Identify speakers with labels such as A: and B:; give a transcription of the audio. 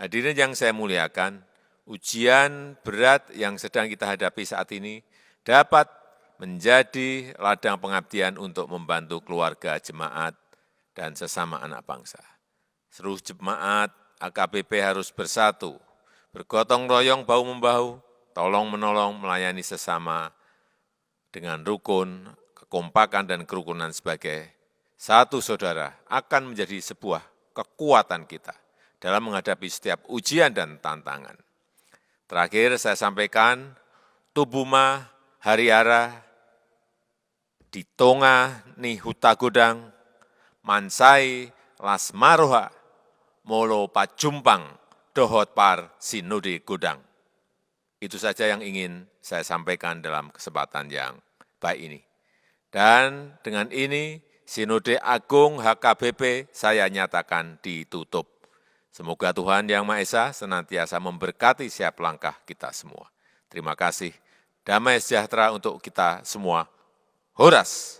A: Hadirin yang saya muliakan, ujian berat yang sedang kita hadapi saat ini dapat menjadi ladang pengabdian untuk membantu keluarga jemaat dan sesama anak bangsa. Seluruh jemaat AKBP harus bersatu, bergotong royong bahu-membahu, tolong-menolong melayani sesama dengan rukun, kekompakan, dan kerukunan sebagai satu saudara akan menjadi sebuah kekuatan kita dalam menghadapi setiap ujian dan tantangan. Terakhir saya sampaikan, Tubuma Hariara, di Tonga ni Huta Godang, Mansai Lasmaroha, Molo Pajumpang, Dohot Par Sinode Godang. Itu saja yang ingin saya sampaikan dalam kesempatan yang baik ini. Dan dengan ini, Sinode Agung HKBP saya nyatakan ditutup. Semoga Tuhan Yang Maha Esa senantiasa memberkati setiap langkah kita semua. Terima kasih. Damai sejahtera untuk kita semua. Horas.